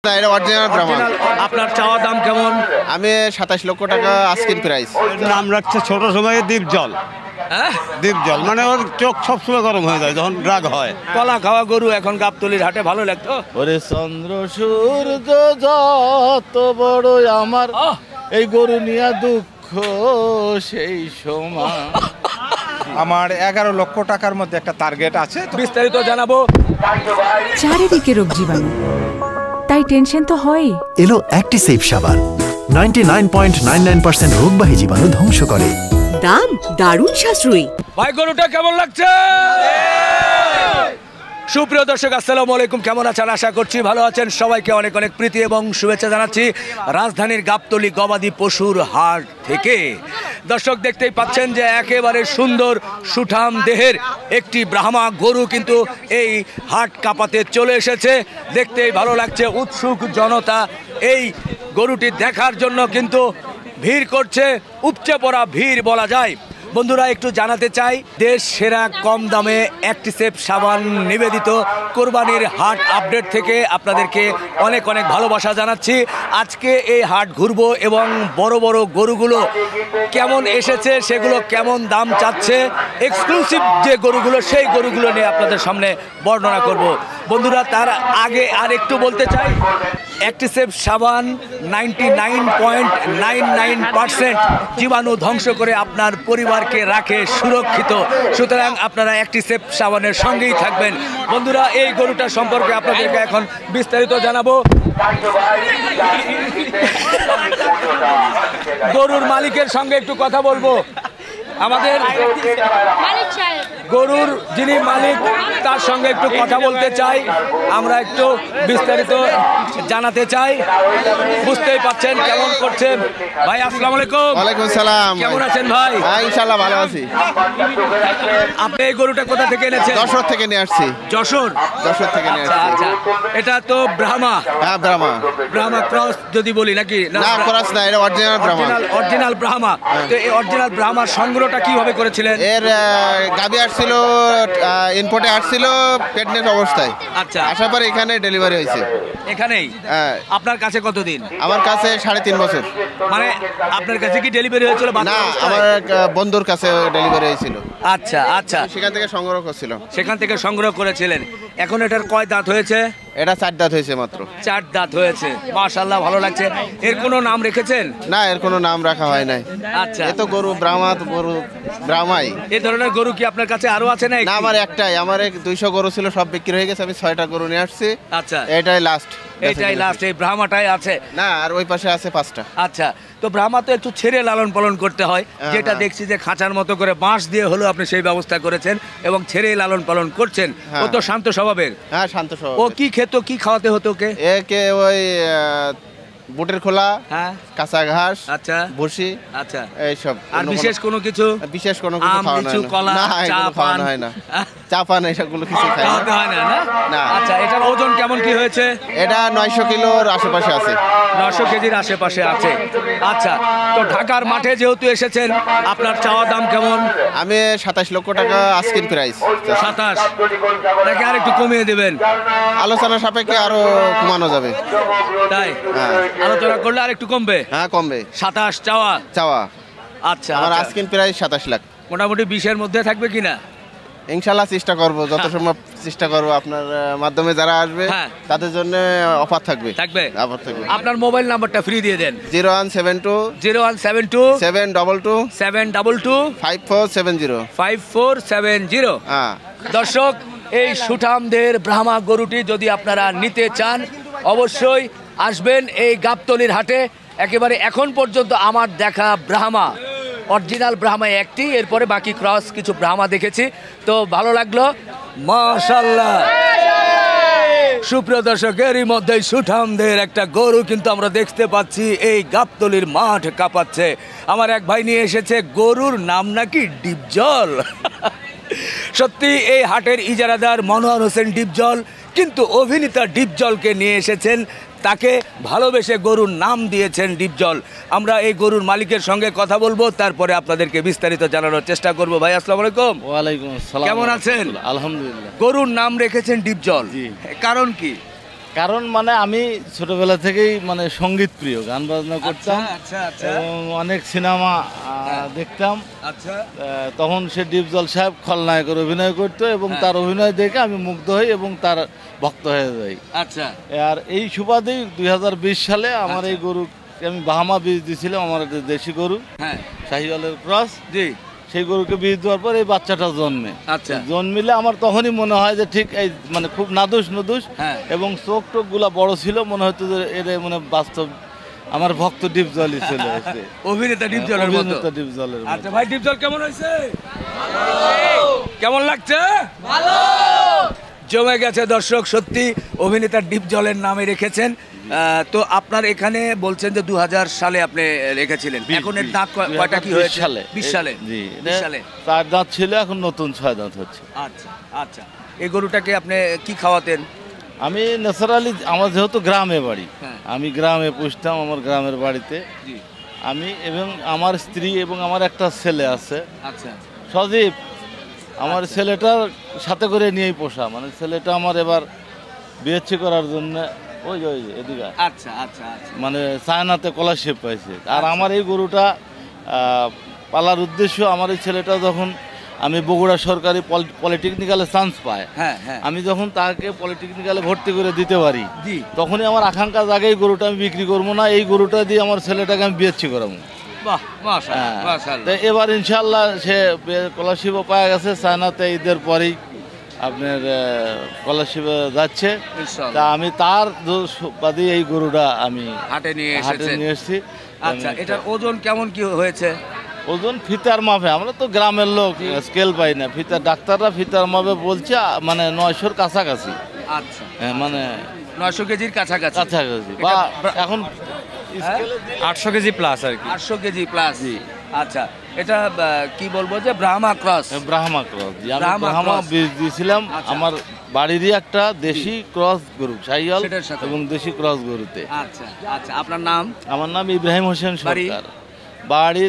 না, এটা অরিজিনাল ব্রাহ্মা। আপনার চাওয়া দাম কেমন? আমি 27 লক্ষ টাকা আস্কিং প্রাইস। নাম রাখছে ছোট সময়ে দ্বীপজল। হ্যাঁ, দ্বীপজল মানে ওর চোখ সবসময় গরম হয়ে যায় যখন রাগ হয়। কলা খাওয়া গরু এখন গাবতলির হাটে ভালো লাগতো। ওরে চন্দ্র সূর্য যত বড় আমার, এই গরু নিয়ে দুঃখ সেই সময়। আমার 11 লক্ষ টাকার মধ্যে একটা টার্গেট আছে। বিস্তারিত জানাবো। চারিদিকে রোগ জীবাণু, তাই টেনশন তো হয়ই। এলো অ্যাক্টিসেভ সাবান, 99.99% রোগবাহী জীবাণু ধ্বংস করে। দাম দারুণ সাশ্রয়ী। ভাই গরুটা কেমন লাগছে? সুপ্রিয় দর্শক, আসসালামু আলাইকুম। কেমন আছেন? আশা করছি ভালো আছেন। সবাইকে অনেক অনেক প্রীতি এবং শুভেচ্ছা জানাচ্ছি রাজধানীর গাবতলী গবাদি পশুর হাট থেকে। দর্শক, দেখতেই পাচ্ছেন যে একেবারে সুন্দর সুঠাম দেহের একটি ব্রাহ্মা গরু কিন্তু এই হাট কাঁপাতে চলে এসেছে। দেখতেই ভালো লাগছে, উৎসুক জনতা এই গরুটি দেখার জন্য কিন্তু ভিড় করছে, উপচে পড়া ভিড় বলা যায়। বন্ধুরা, একটু জানাতে চাই, দেশ সেরা কম দামে অ্যাক্টিসেভ সাবান নিবেদিত কোরবানির হাট আপডেট থেকে আপনাদেরকে অনেক অনেক ভালোবাসা জানাচ্ছি। আজকে এই হাট ঘুরবো এবং বড় বড় গরুগুলো কেমন এসেছে, সেগুলো কেমন দাম চাচ্ছে, এক্সক্লুসিভ যে গরুগুলো সেই গরুগুলো নিয়ে আপনাদের সামনে বর্ণনা করব। বন্ধুরা, তার আগে আর একটু বলতে চাই, অ্যাক্টিসেভ সাবান 99.99% জীবাণু ধ্বংস করে আপনার পরিবারকে রাখে সুরক্ষিত। সুতরাং আপনারা অ্যাক্টিসেভ সাবানের সঙ্গেই থাকবেন। বন্ধুরা, এই গরুটা সম্পর্কে আপনাদেরকে এখন বিস্তারিত জানাবো। গরুর মালিকের সঙ্গে একটু কথা বলবো। আমাদের গরুর যিনি মালিক তার সঙ্গে একটু কথা বলতে চাই, আমরা একটু বিস্তারিত জানাতে চাই। বুঝতেই পাচ্ছেন কেমন করছে। ভাই আসসালামু আলাইকুম। ওয়ালাইকুম সালাম। কেমন আছেন ভাই? হ্যাঁ, ইনশাআল্লাহ ভালো আছি। আপনি এই গরুটা কোথা থেকে এনেছেন? যশোর থেকে নিয়ে আসছি। যশোর থেকে নিয়ে আচ্ছা আসছি। আচ্ছা, এটা তো ব্রাহ্মা। হ্যাঁ, ব্রাহ্মা। ব্রাহ্মা ক্রস যদি বলি নাকি? না, ক্রস না, এটা অরিজিনাল ব্রাহ্মা। অরিজিনাল ব্রাহ্মা। তো এই অরিজিনাল ব্রাহ্মার সংগ্রহটা কিভাবে করেছিলেন? এর গাবি আসছিল, ইনপোর্টে আসছিল প্রেগনেন্ট অবস্থায়। আচ্ছা, আসার পরে এখানে ডেলিভারি হয়েছে। এখানেই? হ্যাঁ। আপনার কাছে কতদিন? আমার কাছে 3.5 বছর। মানে আপনার কাছে কি ডেলিভারি হয়েছিল? না, আমার বন্ধুর কাছে ডেলিভারি হয়েছিল। আচ্ছা আচ্ছা, সেখান থেকে সংগ্রহ করছিল। সেখান থেকে সংগ্রহ করেছিলেন। এখন এটার কয় দাঁত হয়েছে? এটা 4 দাঁত হয়েছে মাত্র। 4 দাঁত হয়েছে। মাশাআল্লাহ, ভালো লাগছে। এর কোনো নাম রেখেছেন? না, এর কোনো নাম রাখা হয় নাই। আচ্ছা, এ তো গরু ব্রাহ্মা, তো গরু ব্রাহ্মাই। এই ধরনের গরু কি আপনার কাছে আরো আছে না? না, আমার একটাই। আমার 200 গরু ছিল, সব বিক্রি হয়ে গেছে। আমি 6টা গরু নিয়ে আসছি। আচ্ছা, এটাই লাস্ট। এইটাই লাস্ট, এই ব্রাহ্মাটাই আছে? না, আর ওই পাশে আছে 5টা। আচ্ছা, তো ব্রাহ্মা তো একটু ছেড়ে লালন পালন করতে হয়, যেটা হ্যাঁ। দেখছি যে খাঁচার মতো করে বাঁশ দিয়ে হলো আপনি সেই ব্যবস্থা করেছেন এবং ছেড়ে লালন পালন করছেন। ও তো শান্ত স্বভাবের। হ্যাঁ, শান্ত ও স্বভাবের। কি খেত, কি খাওয়াতে হতো ওকে? একে ওই বুটের খোলা, হ্যাঁ, কাঁচা ঘাস, আচ্ছা ভুসি, আচ্ছা। এইসব। আর বিশেষ কোনো কিছু? বিশেষ কোনো কিছু আম, খাওয়ানো লিচু, হয় কলা, না। না, চা, এগুলো খাওয়ানো পান? হয় না। চা পান এসবগুলো কিছু খাই খাওয়াতে না। হয় না, না? না। আচ্ছা, এটার ওজন কেমন কি হয়েছে? এটা 900 কিলোর আশেপাশে আছে। 900 কেজির আশেপাশে আছে। আচ্ছা, তো ঢাকার মাঠে যেহেতু এসেছেন, আপনার চাওয়া দাম কেমন? আমি 27 লক্ষ টাকা আস্কিং প্রাইস। 27 নাকি আর একটু কমিয়ে দেবেন? আলোচনা সাপেক্ষে আরো কমানো যাবে। তাই? হ্যাঁ। আলোচনা করলে আর একটু কমবে? হ্যাঁ, কমবে। 27 চাওয়া? চাওয়া। আচ্ছা, আমার আচ্ছা। Asking price 27 lakh. মোটামুটি 20-এর মধ্যে থাকবে কিনা? ইনশাল্লাহ চেষ্টা করব, যত সম্ভব চেষ্টা করব। আপনার মাধ্যমে যারা আসবে হ্যাঁ। তাদের জন্য অফার থাকবে। অফার থাকবে। আপনার মোবাইল নাম্বারটা ফ্রি দিয়ে দেন। 0172 0172 722 722 5470। 5470। হ্যাঁ। দর্শক, এই সুঠামদের ব্রাহ্মা গরুটি যদি আপনারা নিতে চান, অবশ্যই আসবেন এই গাবতলির হাটে। একেবারে এখন পর্যন্ত আমার দেখা ব্রাহ্মা, অরিজিনাল ব্রাহ্মা একটি, এরপরে বাকি ক্রস কিছু ব্রাহ্মা দেখেছি। তো ভালো লাগলো, মাশাআল্লাহ। সুপ্রিয় দর্শক, এরই মধ্যে সুঠামদের একটা গরু কিন্তু আমরা দেখতে পাচ্ছি এই গাবতলির মাঠ কাঁপাচ্ছে। আমার এক ভাই নিয়ে এসেছে, গরুর নাম নাকি ডিপজল। সত্যি এই হাটের ইজারাদার মনোহর হোসেন ডিপজল, কিন্তু অভিনেতা ডিপজলকে নিয়ে এসেছেন, তাকে ভালোবেসে গরুর নাম দিয়েছেন ডিপজল। আমরা এই গরুর মালিকের সঙ্গে কথা বলবো, তারপরে আপনাদেরকে বিস্তারিত জানানোর চেষ্টা করব। ভাই আসসালামু আলাইকুম। ওয়ালাইকুম আসসালাম। কেমন আছেন? আলহামদুলিল্লাহ। গরুর নাম রেখেছেন ডিপজল, কারণ কি? কারণ মানে আমি ছোটবেলা থেকেই মানে সঙ্গীত প্রিয়, গান বাজনা করতাম আচ্ছা আচ্ছা এবং অনেক সিনেমা দেখতাম। আচ্ছা তখন সে ডিপজল সাহেব খলনায়কের অভিনয় করতো এবং তার অভিনয় দেখে আমি মুগ্ধ হই এবং তার ভক্ত হয়ে যাই। আচ্ছা আর এই সুবাদেই 2020 সালে আমার এই গরু আমি বাহামা বীজ দিয়েছিলাম, আমার একটা দেশি গরু হ্যাঁ শাহিওয়ালের ক্রস, জি সেই গরুকে বীজ দেওয়ার পর এই বাচ্চাটা জন্মে। আচ্ছা। জন্মিলে আমার তখনই মনে হয় যে ঠিক এই মানে খুব নাদুস নুদুস হ্যাঁ। এবং চোখ টোক গুলা বড় ছিল, মনে হতো যে এর মানে বাস্তব আমার ভক্ত ডিপজলই চলে আসছে। অভিনেতা ডিপজলের মতো। অভিনেতা ডিপজলের মতো। আচ্ছা ভাই, ডিপজল কেমন হয়েছে? কেমন লাগছে? ভালো। জমে গেছে দর্শক, সত্যি অভিনেতা ডিপজলের নামে রেখেছেন। তো আপনার এখানে বলছেন যে 2000 সালে আপনি রেখেছিলেন, এখন এর দাঁত কয়টা কি হয়েছে? 20 সালে। জি, 20 সালে 4 দাঁত ছিল, এখন নতুন 6 দাঁত হচ্ছে। আচ্ছা আচ্ছা, এই গরুটাকে আপনি কি খাওয়াতেন? আমি ন্যাচারালি, আমার যেহেতু গ্রামে বাড়ি, হ্যাঁ। আমি গ্রামে পুষতাম আমার গ্রামের বাড়িতে। জি আমি এবং আমার স্ত্রী এবং আমার একটা ছেলে আছে আচ্ছা সজীব, আমার ছেলেটার সাথে করে নিয়েই পোষা, মানে ছেলেটা আমার এবার বিএসসি করার জন্য ওই যে এদিকে আচ্ছা আচ্ছা আচ্ছা মানে চায়নাতে স্কলারশিপ পাইছে। আর আমার এই গরুটা পালার উদ্দেশ্য, আমার এই ছেলেটা যখন আমি বগুড়া সরকারি পলিটেকনিক্যালে চান্স পায়, হ্যাঁ হ্যাঁ আমি যখন তাকে পলিটেকনিক্যালে ভর্তি করে দিতে পারি, জি তখনই আমার আকাঙ্ক্ষা জাগে এই গরুটা আমি বিক্রি করবো না, এই গরুটা দিয়ে আমার ছেলেটাকে আমি বিএসসি করাবো। বাহ মাশাআল্লাহ তো মাশাআল্লাহ। এবার ইনশাল্লাহ সে স্কলারশিপও পাওয়া গেছে, চায়নাতে ঈদের পরেই আপনার স্কলারশিপে যাচ্ছে। ইনশাআল্লাহ। তা আমি তার বাদে এই গরুটা আমি হাটে নিয়ে হাটে এসেছেন। নিয়ে এসেছি। আচ্ছা, এটার ওজন কেমন কি হয়েছে? ওজন ফিতার মাপে, আমরা তো গ্রামের লোক, স্কেল পাই না, ফিতার ডাক্তাররা ফিতার মাপে বলছে মানে 900-র কাছাকাছি। আচ্ছা মানে 900 কেজির কাছাকাছি। কাছাকাছি বা এখন স্কেলে 800 কেজি প্লাস আর কি। 800 কেজি প্লাস। আচ্ছা, এটা কি বলবো যে ব্রাহ্মা ক্রস। ব্রাহ্মা ক্রস, আমি ব্রাহ্মা ব্রাহ্মা ক্রস। বীজ দিয়েছিলাম আচ্ছা। আমার বাড়িরই একটা দেশি ক্রস গরু শাহিওয়াল সেটার সাথে। এবং দেশি ক্রস গরুতে। আচ্ছা আচ্ছা, আপনার নাম? আমার নাম ইব্রাহিম হোসেন বাড়ি? সরকার, বাড়ি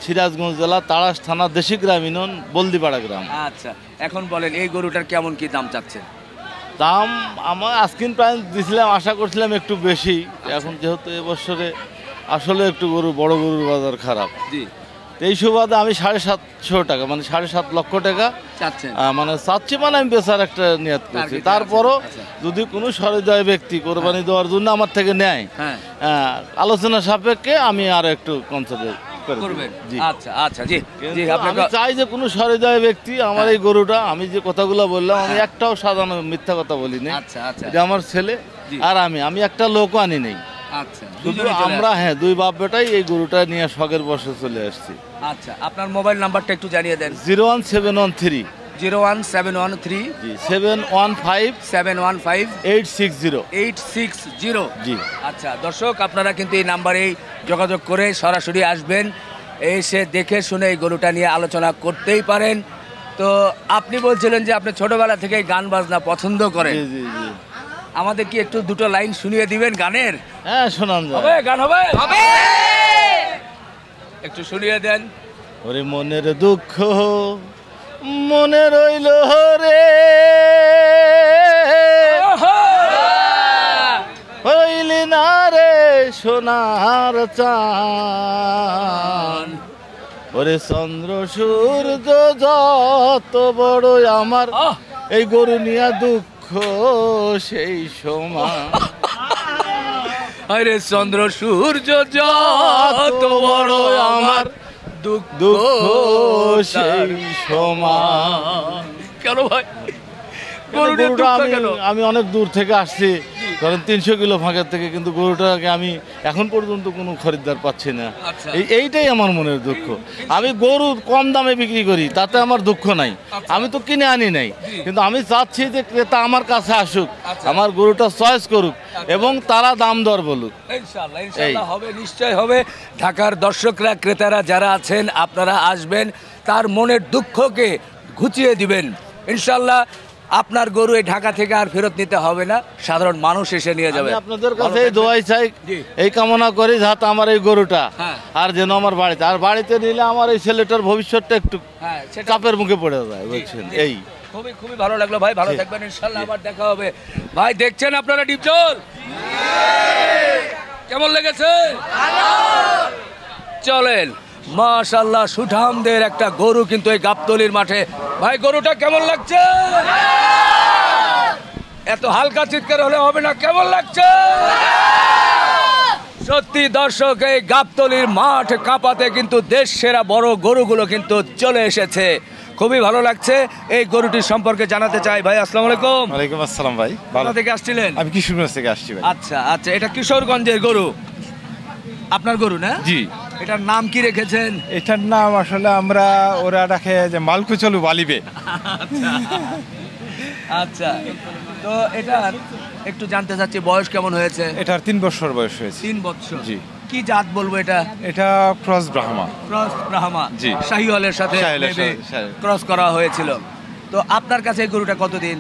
সিরাজগঞ্জ জেলা তাড়াশ থানা দেশি গ্রাম ইউনিয়ন বলদিপাড়া গ্রাম। আচ্ছা, এখন বলেন এই গরুটার কেমন কি দাম চাচ্ছেন? দাম আমার আস্কিন প্রাইস দিয়েছিলাম, আশা করছিলাম একটু বেশি, এখন যেহেতু এবছরে আসলে একটু বড় গরুর বাজার খারাপ, জি এই সুবাদে আমি 750 টাকা মানে 7.5 লক্ষ টাকা চাচ্ছেন। মানে চাচ্ছি, মানে আমি বেচার একটা নিয়ত করছি। Target তারপরও আছে, আচ্ছা। যদি কোনো সহৃদয় ব্যক্তি কোরবানি দেওয়ার জন্য আমার থেকে নেয়, হ্যাঁ আলোচনা সাপেক্ষে আমি আর একটু কনসিডার করবেন। জি। আচ্ছা আচ্ছা, জি জি, কিন্তু আমি আপনাকে চাই যে কোনো সহৃদয় ব্যক্তি আমার এই গরুটা, আমি যে কথাগুলো বললাম আমি একটাও সাধারণ মিথ্যা কথা বলিনি। আচ্ছা আচ্ছা এটা আমার ছেলে জি। আর আমি একটা লোকও আনি নেই, আচ্ছা, শুধু দুজনেই চলে আমরা আসেন। হ্যাঁ দুই বাপ বেটাই এই গরুটা নিয়ে শখের বসে চলে আসছি। আচ্ছা, আপনার মোবাইল নাম্বারটা একটু জানিয়ে দেন। 01713 01713 জি 715 715 860 860। জি। আচ্ছা দর্শক, আপনারা কিন্তু এই নাম্বারেই যোগাযোগ করে সরাসরি আসবেন, এসে দেখে শুনে এই গরুটা নিয়ে আলোচনা করতেই পারেন। তো আপনি বলছিলেন যে আপনি ছোটবেলা থেকেই গান বাজনা পছন্দ করেন, জি জি জি আমাদের কি একটু দুটো লাইন শুনিয়ে দিবেন গানের? হ্যাঁ শোনান হবে যায়। গান হবে? একটু শুনিয়ে দেন। ওরে মনের দুঃখ মনে রইল রে, হইলি না রে সোনার চান, ওরে চন্দ্র সূর্য যত বড় আমার এই গরু নিয়া দুঃখ সেই সময়, আরে চন্দ্র সূর্য যত বড় আমার দুঃখ দুঃখ সেই সময়। কেন ভাই গরুটার গরুটা দুঃখ আমি কেন? আমি অনেক দূর থেকে আসছি, ধরেন 300 কিলো ফাঁকের থেকে, কিন্তু গরুটাকে আমি এখন পর্যন্ত কোনো খরিদ্দার পাচ্ছি না। আচ্ছা। এইটাই আমার মনের দুঃখ। আমি গরু কম দামে বিক্রি করি, তাতে আমার দুঃখ নাই, আমি তো কিনে আনি নাই, কিন্তু আমি চাচ্ছি যে ক্রেতা আমার কাছে আসুক, আচ্ছা। আমার গরুটা চয়েস করুক এবং তারা দাম দর বলুক। ইনশাআল্লাহ ইনশাআল্লাহ হবে, নিশ্চয় হবে। ঢাকার দর্শকরা, ক্রেতারা যারা আছেন, আপনারা আসবেন, তার মনের দুঃখকে ঘুচিয়ে দিবেন ইনশাআল্লাহ। আপনার গরু এই ঢাকা থেকে আর ফেরত নিতে হবে না, সাধারণ মানুষ এসে নিয়ে যাবে। আমি আপনাদের কাছে এই দোয়াই চাই, এই কামনা করি যাতে আমার এই গরুটা হ্যাঁ। আর যেন আমার বাড়িতে নিলে আমার এই ছেলেটার ভবিষ্যৎটা একটু হ্যাঁ, সেটা চাপের মুখে পড়ে যায়, বুঝছেন? এই খুবই খুবই ভালো লাগলো ভাই, ভালো থাকবেন ইনশাআল্লাহ, আবার দেখা হবে। ভাই দেখছেন আপনারা ডিপজল কেমন লেগেছে? চলেন, মাশাআল্লাহ সুঠামদের একটা গরু কিন্তু এই গাবতলির মাঠে। ভাই গরুটা কেমন লাগছে? এত হালকা চিৎকার হলে হবে না, কেমন লাগছে? সত্যি দর্শক, এই গাবতলির মাঠ কাঁপাতে কিন্তু দেশ সেরা বড় গরুগুলো কিন্তু চলে এসেছে, খুবই ভালো লাগছে। এই গরুটির সম্পর্কে জানাতে চাই। ভাই আসসালামু আলাইকুম। ওয়ালাইকুম আসসালাম ভাই। কোথা থেকে আসছিলেন? আমি কিশোরগঞ্জ থেকে আসছি ভাই। আচ্ছা আচ্ছা, এটা কিশোরগঞ্জের গরু, আপনার গরু না? জি। এটার নাম কি রেখেছেন? এটার নাম আসলে ওরা রাখে যে মালকুচলু বালিবে। আচ্ছা, তো এটা একটু জানতে চাচ্ছি বয়স কেমন হয়েছে? এটার 3 বছর বয়স হয়েছে। 3 বছর। জি। কি জাত বলবো এটা? এটা ক্রস ব্রাহ্মা। ক্রস ব্রাহ্মা। জি। শাহিওয়ালের সাথে ক্রস করা হয়েছিল। তো আপনার কাছে এই গরুটা কতদিন?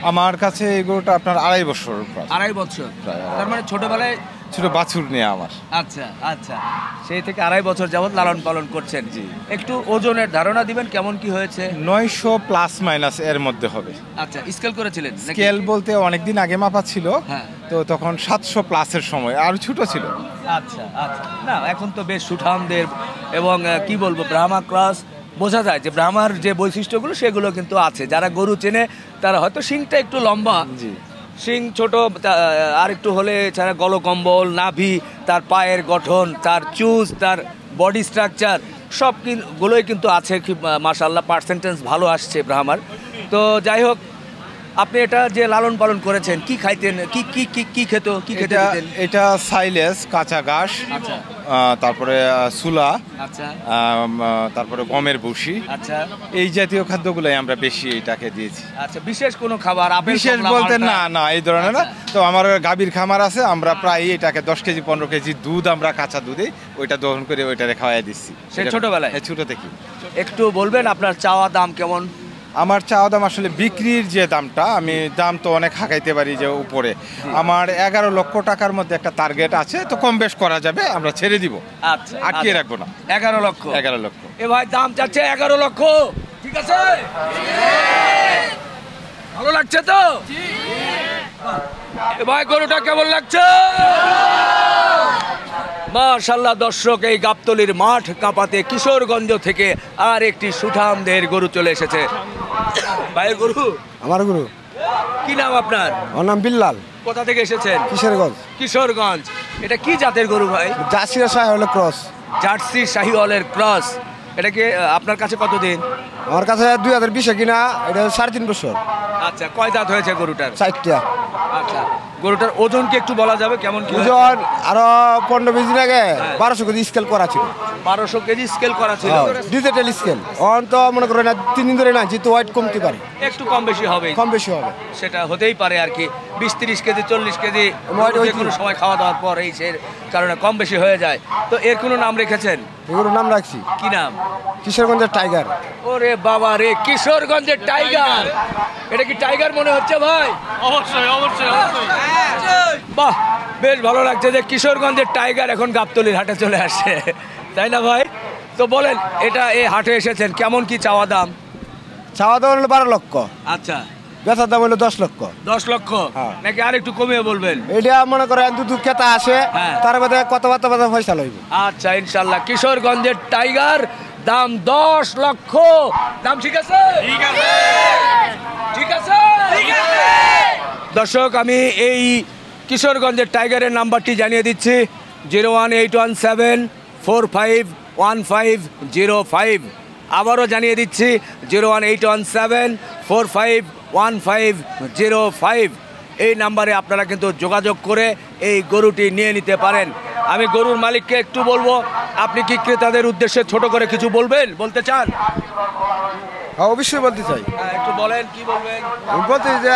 আমার কাছে এই গরুটা আপনার 2.5 বছর। 2.5 বছর, প্রায়। তার মানে ছোটবেলায় ছোট বাছুর নিয়ে আমার। আচ্ছা আচ্ছা, সেই থেকে 2.5 বছর যাবত লালন পালন করছেন। জি। একটু ওজনের ধারণা দিবেন কেমন কি হয়েছে? 900 প্লাস মাইনাস এর মধ্যে হবে। আচ্ছা, স্কেল করেছিলেন নাকি? স্কেল বলতে অনেকদিন আগে মাপা ছিল, হ্যাঁ। তো তখন 700 প্লাসের সময় আর ছোট ছিল। আচ্ছা আচ্ছা, না এখন তো বেশ সুঠামদের এবং কি বলবো ব্রাহ্মা ক্রস, বোঝা যায় যে ব্রাহ্মার যে বৈশিষ্ট্যগুলো সেগুলো কিন্তু আছে। যারা গরু চেনে তারা হয়তো শিংটা একটু লম্বা, জি। শিং ছোট, আর একটু হলে ছাড়া গলকম্বল, নাভি, তার পায়ের গঠন, তার চুজ, তার বডি স্ট্রাকচার সব গুলোই কিন্তু আছে। মাশাআল্লাহ পার্সেন্টেজ ভালো আসছে ব্রাহ্মার। তো যাই হোক, আপনি এটা যে লালন পালন করেছেন, কি খাইতেন, কি কি কি কি খেত, কি খেতে দিতেন? এটা সাইলেস, কাঁচা ঘাস, আচ্ছা তারপরে সুলা, আচ্ছা তারপরে গমের ভুসি, আচ্ছা এই জাতীয় খাদ্যগুলাই আমরা বেশি এটাকে দিয়েছি। আচ্ছা, বিশেষ কোনো খাবার আপেল বিশেষ কমলা, বলতে মালটা? না না এই ধরনের না। আচ্ছা। তো আমার গাভীর খামার আছে, আমরা প্রায় এটাকে 10 কেজি 15 কেজি দুধ আমরা কাঁচা দুধে ওইটা দহন করে ওইটারে খাওয়াই দিচ্ছি। সে ছোটবেলায়? হ্যাঁ, ছোট থেকে। একটু বলবেন আপনার চাওয়া দাম কেমন? আমার চাওয়া দাম আসলে বিক্রির যে দামটা, আমি দাম তো অনেক হাঁকাইতে পারি যে উপরে। আমার 11 লক্ষ টাকার মধ্যে একটা টার্গেট আছে, তো কম বেশ করা যাবে, আমরা ছেড়ে দিব, আচ্ছা, আটকিয়ে আচ্ছা। রাখবো না। 11 লক্ষ। 11 লক্ষ। এ ভাই দাম চাচ্ছে 11 লক্ষ, ঠিক আছে? ভালো লাগছে তো? এ ভাই গরুটা কেমন লাগছে? মাশাআল্লাহ দর্শক, এই গাবতলির মাঠ কাঁপাতে কিশোরগঞ্জ থেকে আর একটি সুঠামদের গরু চলে এসেছে। ভাইয়ের গরু? আমার গুরু। কি নাম আপনার? আমার নাম বিল্লাল। কোথা থেকে এসেছেন? কিশোরগঞ্জ। কিশোরগঞ্জ। এটা কি জাতের গরু ভাই? জার্সির সাহেব হলো ক্রস। জার্সি শাহিওয়ালের ক্রস। এটা কি আপনার কাছে কতদিন? আমার কাছে 2020 কিনা, এটা 3.5 বছর। আচ্ছা, কয় দাঁত হয়েছে গরুটার? 4টা। আচ্ছা, গরুটার ওজন কি একটু বলা যাবে কেমন কি? ওজন আরো 15-20 দিন আগে 1200 কেজি স্কেল করা ছিল। 1200 কেজি স্কেল করা ছিল। Digital scale. অন তো মনে করেন 3 দিন ধরে না, যেহেতু ওয়েট কমতে পারে, একটু কম বেশি হবে, কম বেশি হবে। সেটা হতেই পারে আর কি। 20-30 কেজি 40 কেজি ওই যে কোনো সময় খাওয়া দাওয়ার পর এই সে কারণে কম বেশি হয়ে যায়। তো এর কোনো নাম রেখেছেন? এগুলোর নাম রাখছি কি নাম? কিশোরগঞ্জের টাইগার। ওরে বাবা রে, কিশোরগঞ্জের টাইগার। এটা কি টাইগার মনে হচ্ছে ভাই? অবশ্যই অবশ্যই অবশ্যই। বাহ, বেশ ভালো লাগছে যে কিশোরগঞ্জের টাইগার এখন গাবতলির হাটে চলে আসছে, তাই না ভাই? তো বলেন, এটা এই হাটে এসেছেন, কেমন কি চাওয়া দাম? চাওয়া দাম হলো 12 লক্ষ, আচ্ছা, বেচার দাম হলো 10 লক্ষ। 10 লক্ষ হ্যাঁ। নাকি আর একটু কমিয়ে বলবেন? এটা মনে করেন দুধ ক্রেতা আসে, হ্যাঁ। তার মধ্যে কথাবার্তা পয়সা লইব। আচ্ছা, ইনশাল্লাহ কিশোরগঞ্জের টাইগার, দাম 10 লক্ষ। দাম ঠিক আছে? ঠিক আছে, ঠিক আছে, ঠিক আছে। দর্শক, আমি এই কিশোরগঞ্জের টাইগারের নাম্বারটি জানিয়ে দিচ্ছি, 01817451505। আবারও জানিয়ে দিচ্ছি 01817451505। এই নাম্বারে আপনারা কিন্তু যোগাযোগ করে এই গরুটি নিয়ে নিতে পারেন। আমি গরুর মালিককে একটু বলবো, আপনি কি ক্রেতাদের উদ্দেশ্যে ছোট করে কিছু বলতে চান? হ্যাঁ, অবশ্যই বলতে চাই। একটু বলেন, কি বলবেন? আমি বলতে যে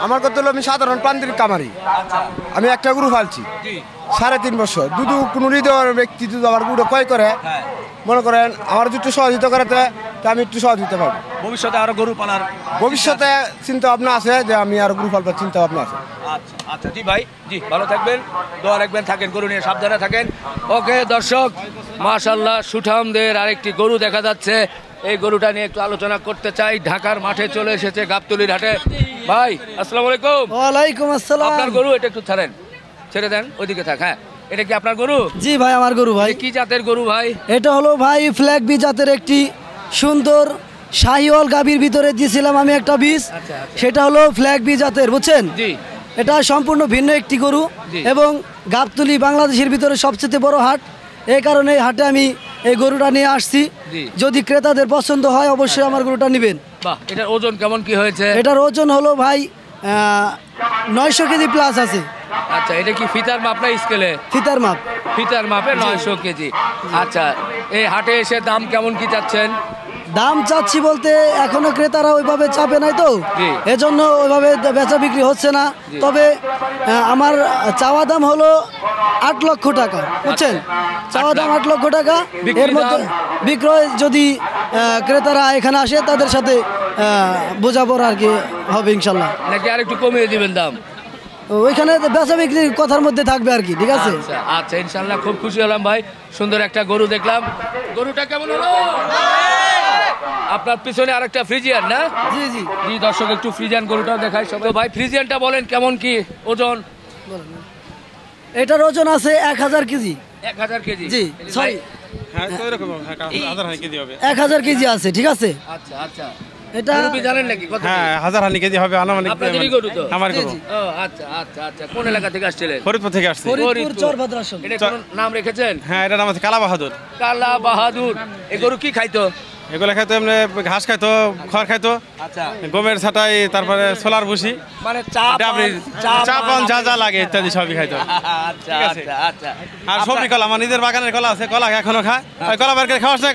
আমার কথা হলো, আমি সাধারণ প্রান্তিক কামারি। আচ্ছা, আমি একটা গরু পালছি জি, 3.5 বছর। দুধু কোনো হৃদয় ব্যক্তি যদি আমার গরু ক্রয় করে, হ্যাঁ, মনে করেন আমার একটু সহযোগিতা করাতে, তা আমি একটু সহযোগিতা পাবো। ভবিষ্যতে আরো গরু পালার ভবিষ্যতে চিন্তা ভাবনা আছে যে আমি আর গরু পালবার চিন্তা ভাবনা আছে। আচ্ছা আচ্ছা, জি ভাই, জি ভালো থাকবেন, দোয়া রাখবেন, থাকেন, গরু নিয়ে সাবধানে থাকেন। ওকে দর্শক, মাশাআল্লাহ সুঠামদের আরেকটি গরু দেখা যাচ্ছে। এই গরুটা নিয়ে একটু আলোচনা করতে চাই। ঢাকার মাঠে চলে এসেছে গাবতলীর হাটে। ভাই আসসালামু আলাইকুম। ওয়ালাইকুম আসসালাম। আপনার গরু এটা একটু ছাড়েন, ছেড়ে দেন, ওইদিকে থাক। হ্যাঁ, এটা কি আপনার গরু? জি ভাই, আমার গরু ভাই। কি জাতের গরু ভাই? এটা হলো ভাই ফ্ল্যাগ বি জাতের একটি সুন্দর শাহিওয়াল গাভীর ভিতরে দিয়েছিলাম আমি একটা বীজ। সেটা হলো ফ্ল্যাগ বি জাতের, বুঝছেন? জি। এটা সম্পূর্ণ ভিন্ন একটি গরু এবং গাবতলী বাংলাদেশের ভিতরে সবচেয়ে বড় হাট। এই কারণে এই হাটে আমি এই গরুটা নিয়ে আসছি। যদি ক্রেতাদের পছন্দ হয় অবশ্যই আমার গরুটা নেবেন। বাহ, এটার ওজন কেমন কি হয়েছে? এটার ওজন হলো ভাই 900 কেজি প্লাস আছে। আচ্ছা, এটা কি ফিতার মাপ না স্কেলে? ফিতার মাপ। ফিতার মাপে 900 কেজি। আচ্ছা, এই হাটে এসে দাম কেমন কি চাচ্ছেন? দাম চাচ্ছি বলতে এখনো ক্রেতারা ওইভাবে চাপে নাই তো, এজন্য ওইভাবে বেচা বিক্রি হচ্ছে না। তবে আমার চাওয়া দাম হলো 8 লক্ষ টাকা, বুঝছেন? চাওয়া দাম 8 লক্ষ টাকা। এর মধ্যে বিক্রয় যদি ক্রেতারা এখানে আসে তাদের সাথে বোঝাপড়া আর কি হবে ইনশাল্লাহ। নাকি আর একটু কমিয়ে দিবেন দাম? ওইখানে বেচা বিক্রির কথার মধ্যে থাকবে আর কি। ঠিক আছে? আচ্ছা, ইনশাল্লাহ। খুব খুশি হলাম ভাই, সুন্দর একটা গরু দেখলাম। গরুটা কেমন হলো? আপনার পিছনে আরেকটা ফ্রিজিয়ান না? জি জি জি, দর্শক একটু ফ্রিজিয়ান গরুটাও দেখাই সবাই। ভাই ফ্রিজিয়ানটা বলেন কেমন কি ওজন? এটার ওজন আছে 1000 কেজি। 1000 কেজি? জি, সরি, হ্যাঁ তো এরকম 1000 কেজি হবে। 1000 কেজি আছে। ঠিক আছে? আচ্ছা আচ্ছা। এটা আপনি জানেন নাকি কত? হ্যাঁ 1000 কেজি হবে আনুমানিক। আপনাদেরই গরু তো? আমার গরু। ও আচ্ছা আচ্ছা আচ্ছা। কোন এলাকা থেকে আসছিলেন? ফরিদপুর থেকে আসছি। ফরিদপুর চরভদ্রাসন। এটা কোন নাম রেখেছেন? হ্যাঁ, এটার নাম আছে কালা বাহাদুর। কালা বাহাদুর। এই গরু কি খাইতো? এগুলো খাইতো এমনি ঘাস খাইতো, খড় খাইতো, আচ্ছা, গমের ছাটাই, তারপরে সোলার ভুসি, মানে ডাবরি, চা পান যা যা লাগে ইত্যাদি সবই খাইতো। আচ্ছা আচ্ছা আচ্ছা। আর সবজি কলা, আমার নিজের বাগানের কলা আছে, কলা এখনো খায়। ওই কলা বের করে খাওয়াস না?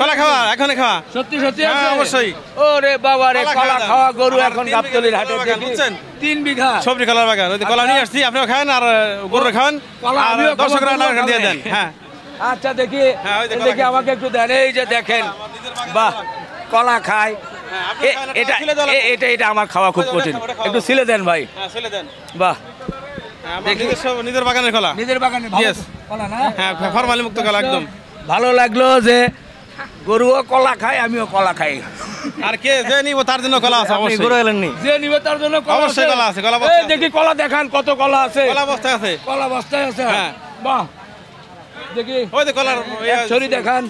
কলা খাওয়া এখনই খাওয়া। সত্যি সত্যি আছে? হ্যাঁ, অবশ্যই। ওরে বাবা রে, কলা খাওয়া গরু আমার এখন 3 গাবতলীর হাটে বিঘা দেখি। বুঝছেন? 3 বিঘা সবজি কলার বাগান। ওই যে কলা নিয়ে আসছি, আপনিও খান আর গরুর খান, কলা আর আমিও খাবো, দর্শকরা গরুও দিয়ে খাবে। দেন। হ্যাঁ আচ্ছা, দেখি হ্যাঁ, ওই যে দেখি কলা আমাকে একটু দেন। এই যে দেখেন, বাহ, কলা খায়। এটা এটা এটা আমার খাওয়া খুব কঠিন। একটু সিলে দেন ভাই। হ্যাঁ, ছেলে দেন। বাহ, নিজের বাগানের কলা। নিজের বাগানে Yes. কলা না? হ্যাঁ, ফরমালি মুক্ত কলা একদম। ভালো লাগলো যে গরুও কলা খায়, আমিও কলা খাই। আর কে যে নিব তার জন্য কলা আছে অবশ্যই। যে নিবে তার জন্য কলা অবশ্যই কলা আছে, কলা এই বস্তায় দেখি কলা দেখান, কত কলা আছে? কলা বস্তায় আছে। কলা বস্তায় আছে? হ্যাঁ। বাহ, দেখি ওই যে কলার এক ছড়ি দেখান।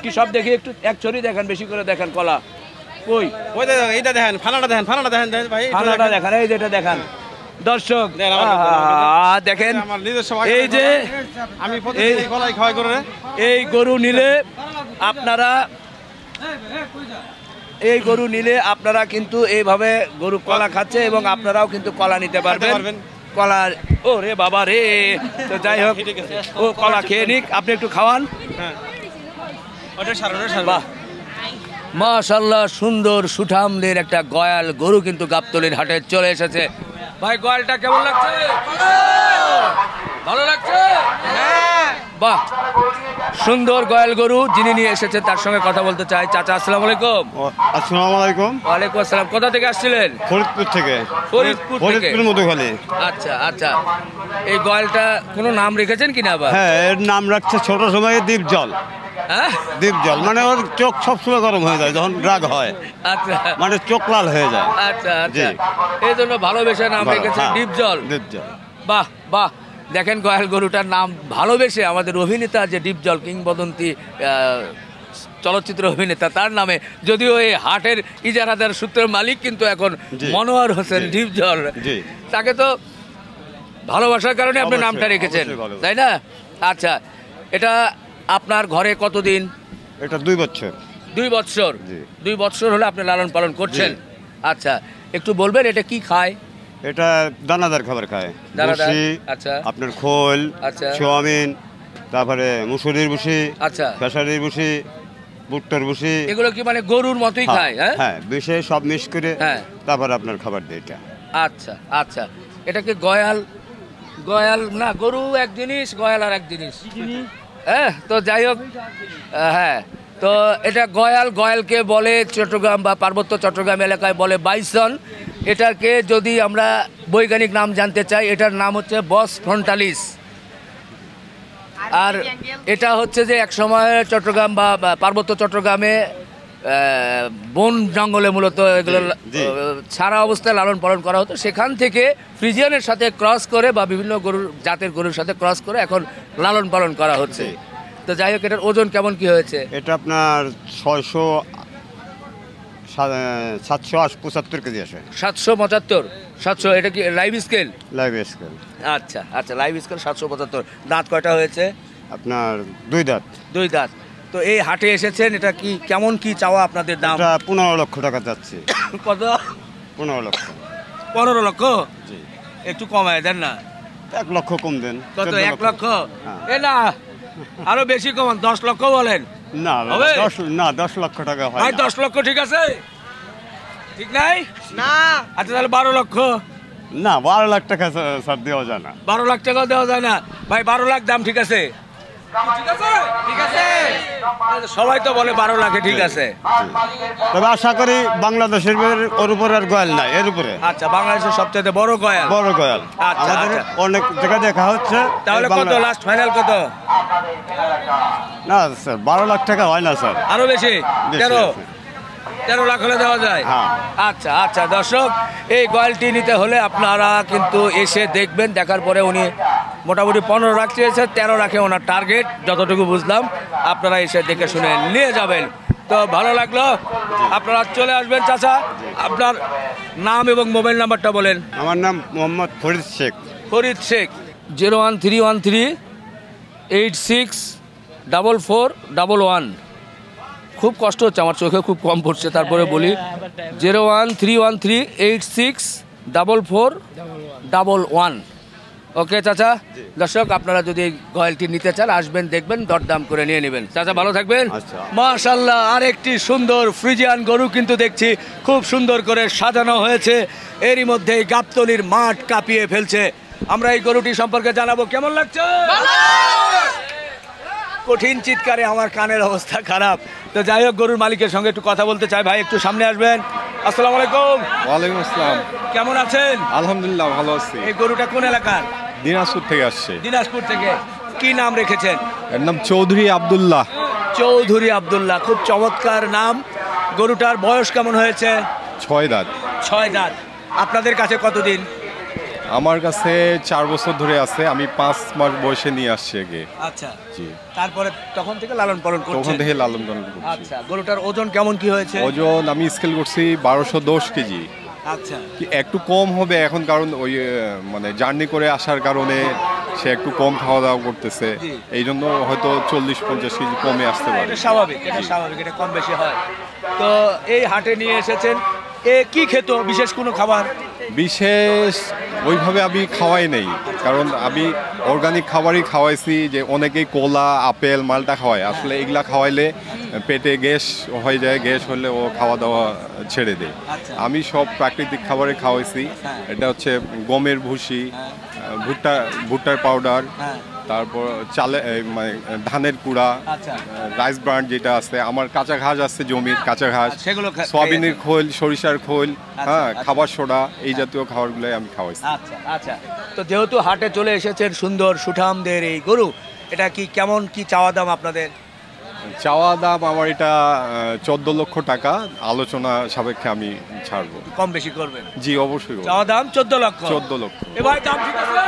কি সব দেখি, একটু এক ছড়ি দেখান, বেশি করে দেখান কলা। কই? ওই যে এইটা দেখেন, ফানাটা দেখেন, ফানাটা দেখেন ভাই। খানাটা দেখান, এই যেটা দেখান। দর্শক দেন আমার দেখেন, আমার নিজস্ব এই যে আমি প্রতিদিন কলাই খাওয়াই করে। এই গরু নিলে আপনারা কিন্তু এইভাবে গরু কলা খাচ্ছে এবং আপনারাও কিন্তু কলা নিতে পারবেন। কলা, ও রে বাবা রে। তো যাই হোক, ও কলা খেয়ে নিক, আপনি একটু খাওয়ান। হ্যাঁ, ওটা সারানো বাহ, মাশাআল্লাহ, সুন্দর সুঠামদের একটা গয়াল গরু কিন্তু গাবতলীর হাটে চলে এসেছে। ভাই, গয়ালটা কেমন লাগছে? ভালো লাগছে? বাহ, সুন্দর গয়াল গরু যিনি নিয়ে এসেছেন তার সঙ্গে কথা বলতে চাই। চাচা আসসালামু আলাইকুম। আসসালামু আলাইকুম। ওয়ালাইকুম আসসালাম। কোথা থেকে আসছিলেন? ফরিদপুর থেকে। ফরিদপুর মধুখালী। আচ্ছা আচ্ছা। এই গয়ালটা কোনো নাম রেখেছেন কিনা আবার? হ্যাঁ, এর নাম রাখছে ছোট সময়ে দ্বীপজল। হ্যাঁ, দ্বীপজল মানে ওর চোখ সবসময় গরম হয়ে যায় যখন রাগ হয়, আচ্ছা মানে চোখ লাল হয়ে যায়। আচ্ছা আচ্ছা, এই জন্য ভালোবেসে নাম রেখেছেন ডিপজল। দ্বীপজল। বাহ বাহ, দেখেন গয়াল গরুটার নাম ভালোবেসে আমাদের অভিনেতা যে ডিপজল কিংবদন্তি চলচ্চিত্র অভিনেতা, তার নামে, যদিও এই হাটের ইজারাদার সূত্রের মালিক কিন্তু এখন মনোয়ার হোসেন ডিপজল, তাকে তো ভালোবাসার কারণে আপনি নামটা রেখেছেন, তাই না? আচ্ছা, এটা আপনার ঘরে কতদিন? এটা 2 বছর। 2 বছর? 2 বছর হলে আপনি লালন পালন করছেন। আচ্ছা, একটু বলবেন এটা কি খায়? এটা দানাদার খাবার খায়। দানাদার, ভুসি, আচ্ছা, আপনার খোল, আচ্ছা, সোয়াবিন, তারপরে মুসুরির ভুসি, আচ্ছা, খেসারির ভুসি, ভুট্টার ভুসি। এগুলো কি মানে গরুর মতোই খায়? হ্যাঁ হ্যাঁ, বিষে সব মিক্স করে তারপর আপনার খাবার দেয় এটা। আচ্ছা আচ্ছা, এটা কি গয়াল? গয়াল না, গরু এক জিনিস, গয়াল আর এক জিনিস। হ্যাঁ, তো যাই হোক, হ্যাঁ, তো এটা গয়াল। গয়ালকে বলে চট্টগ্রাম বা পার্বত্য চট্টগ্রাম এলাকায় বলে বাইসন। এটাকে যদি আমরা বৈজ্ঞানিক নাম জানতে চাই, এটার নাম হচ্ছে বস ফ্রন্টালিস। আর এটা হচ্ছে যে এক সময় চট্টগ্রাম বা পার্বত্য চট্টগ্রামে বন জঙ্গলে মূলত এগুলো ছাড়া অবস্থায় লালন পালন করা হতো, সেখান থেকে ফ্রিজিয়ানের সাথে ক্রস করে বা বিভিন্ন গরুর জাতের গরুর সাথে ক্রস করে এখন লালন পালন করা হচ্ছে। তো যাই হোক, এটার ওজন কেমন কি হয়েছে? এটা আপনার 775 কেজি আসে। 775, 700। এটা কি লাইভ স্কেল? Live scale. আচ্ছা আচ্ছা, লাইভ স্কেল 775। দাঁত কয়টা হয়েছে? আপনার 2 দাঁত। 2 দাঁত। তো এই হাটে এসেছেন, এটা কি কেমন কি চাওয়া আপনাদের দাম? এটা 15 লক্ষ টাকা যাচ্ছে। কত? 15 লক্ষ। 15 লক্ষ? জি। একটু কমায় দেন না। 1 লক্ষ কম দেন। কত? 1 লক্ষ? এ না, আরো বেশি কমান, 10 লক্ষ বলেন। না 10 লক্ষ টাকা হয় ভাই। 10 লক্ষ ঠিক আছে? ঠিক নাই না? আচ্ছা তাহলে 12 লক্ষ। না, 12 লাখ টাকা স্যার দেওয়া যায় না। 12 লাখ টাকা দেওয়া যায় না ভাই? 12 লাখ দাম ঠিক আছে? ঠিক আছে, সবাই তো বলে 12 লাখে ঠিক আছে। তবে আশা করি বাংলাদেশের ওর উপরে আর গয়াল নাই, এর উপরে। আচ্ছা, বাংলাদেশের সবচেয়ে বড় গয়াল? বড় গয়াল। আচ্ছা, আমাদের অনেক জায়গা দেখা হচ্ছে। তাহলে কত লাস্ট ফাইনাল কত? না স্যার, 12 লাখ টাকা হয় না স্যার, আরো বেশি। 13 লাখ হলে দেওয়া যায়? আচ্ছা আচ্ছা, দর্শক এই গয়ালটি নিতে হলে আপনারা কিন্তু এসে দেখবেন, দেখার পরে উনি মোটামুটি 15 লাখ চেয়েছে, 13 লাখে ওনার টার্গেট, যতটুকু বুঝলাম। আপনারা এসে দেখে শুনে নিয়ে যাবেন। তো ভালো লাগলো, আপনারা চলে আসবেন। চাচা, আপনার নাম এবং মোবাইল নাম্বারটা বলেন। আমার নাম মোহাম্মদ ফরিদ শেখ। ফরিদ শেখ। 01313864411। খুব কষ্ট হচ্ছে, আমার চোখে খুব কম পড়ছে, তারপরে বলি 01313864411। ওকে চাচা। দর্শক, আপনারা যদি গয়ালটি নিতে চান আসবেন, দেখবেন, দরদাম করে নিয়ে নেবেন। চাচা ভালো থাকবেন। মাশাআল্লাহ, আরেকটি সুন্দর ফ্রিজিয়ান গরু কিন্তু দেখছি, খুব সুন্দর করে সাজানো হয়েছে। এরই মধ্যে গাবতলীর মাঠ কাঁপিয়ে ফেলছে। আমরা এই গরুটি সম্পর্কে জানাবো। কেমন লাগছে? কঠিন চিৎকারে আমার কানের অবস্থা খারাপ। তো যাই হোক, গরুর মালিকের সঙ্গে একটু কথা বলতে চাই। ভাই একটু সামনে আসবেন। আসসালামু আলাইকুম। ওয়ালাইকুম আসসালাম। কেমন আছেন? আলহামদুলিল্লাহ, ভালো আছি। এই গরুটা কোন এলাকার? দিনাজপুর থেকে আসছে। দিনাজপুর থেকে। কি নাম রেখেছেন? এর নাম চৌধুরী আব্দুল্লাহ। চৌধুরী আব্দুল্লাহ, খুব চমৎকার নাম। গরুটার বয়স কেমন হয়েছে? 6 দাঁত। 6 দাঁত। আপনাদের কাছে কতদিন? আমার কাছে 4 বছর ধরে আছে। আমি 5 মাস বয়সে নিয়ে আসছি আগে। আচ্ছা জি। তারপরে তখন থেকে লালন পালন করছেন? তখন থেকে লালন পালন করছি। আচ্ছা, গরুটার ওজন কেমন কি হয়েছে? ওজন আমি স্কেল করছি 1210 কেজি। আচ্ছা, একটু কম হবে এখন, কারণ ওই মানে জার্নি করে আসার কারণে সে একটু কম খাওয়া দাওয়া করতেছে, এই জন্য হয়তো 40-50 কেজি কমে আসতে পারে। এটা স্বাভাবিক, এটা স্বাভাবিক, এটা কম বেশি হয়। তো এই হাটে নিয়ে এসেছেন, এ কি খেত? বিশেষ কোনো খাবার? বিশেষ ওইভাবে আমি খাওয়াই নেই, কারণ আমি অর্গানিক খাবারই খাওয়াইছি। যে অনেকেই কলা, আপেল, মালটা খাওয়ায়, আসলে এগুলা খাওয়াইলে পেটে গ্যাস হয়ে যায়, গ্যাস হলে ও খাওয়া দাওয়া ছেড়ে দেয়। আমি সব প্রাকৃতিক খাবারে খাওয়াইছি। এটা হচ্ছে গমের ভুসি, ভুট্টার পাউডার, তারপর মানে ধানের কুড়া, রাইস ব্রান্ড যেটা আছে, আমার কাঁচা ঘাস আছে জমির কাঁচা ঘাস, সয়াবিনের খোল, সরিষার খোল, হ্যাঁ, খাবার সোডা, এই জাতীয় খাবারগুলোই আমি খাওয়াইছি। আচ্ছা আচ্ছা। তো যেহেতু হাটে চলে এসেছেন, সুন্দর সুঠামদের এই গরু, এটা কি কেমন কি চাওয়া দাম আপনাদের? চাওয়া দাম আমার এটা 14 লক্ষ টাকা। আলোচনা সাপেক্ষে আমি ছাড়বো। কম বেশি করবেন? জি অবশ্যই। চাওয়া দাম 14 লক্ষ। 14 লক্ষ। এ ভাই, দাম ঠিক আছে?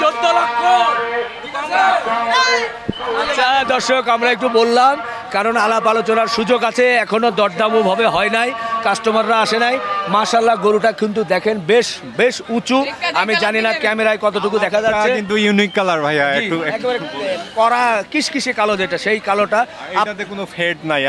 14 লক্ষ। আচ্ছা দর্শক, আমরা একটু বললাম কারণ আলাপ আলোচনার সুযোগ আছে, এখনো দরদামও ভাবে হয় নাই, কাস্টমাররা আসে নাই। মাশাআল্লাহ, গরুটা কিন্তু দেখেন বেশ বেশ উঁচু। আমি জানি না ক্যামেরায় কতটুকু দেখা যাচ্ছে, কিন্তু ইউনিক কালার ভাইয়া, একটু একেবারে কড়া কিসকিসে কালো, যেটা সেই কালোটা। এটাতে কোনো ফ্যাট নাই।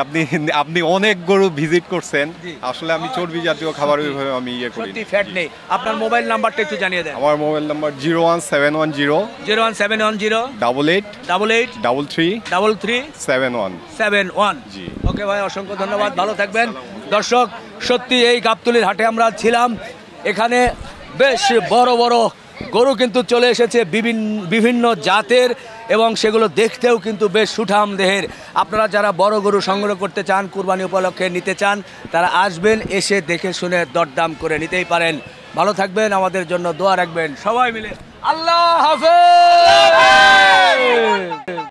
আপনি অনেক গরু ভিজিট করছেন, আসলে আমি চর্বি জাতীয় খাবার ওইভাবে আমি ইয়ে করি, সত্যি ফ্যাট নেই। আপনার মোবাইল নাম্বারটা একটু জানিয়ে দেন। আমার মোবাইল নাম্বার 01710 88333371। জি। ওকে ভাই, অসংখ্য ধন্যবাদ, ভালো থাকবেন। দর্শক, সত্যি এই গাবতলীর হাটে আমরা ছিলাম, এখানে বেশ বড় বড় গরু কিন্তু চলে এসেছে বিভিন্ন জাতের, এবং সেগুলো দেখতেও কিন্তু বেশ সুঠাম দেহের। আপনারা যারা বড় গরু সংগ্রহ করতে চান, কুরবানি উপলক্ষে নিতে চান, তারা আসবেন, এসে দেখে শুনে দরদাম করে নিতেই পারেন। ভালো থাকবেন, আমাদের জন্য দোয়া রাখবেন, সবাই মিলে আল্লাহ হাফেজ।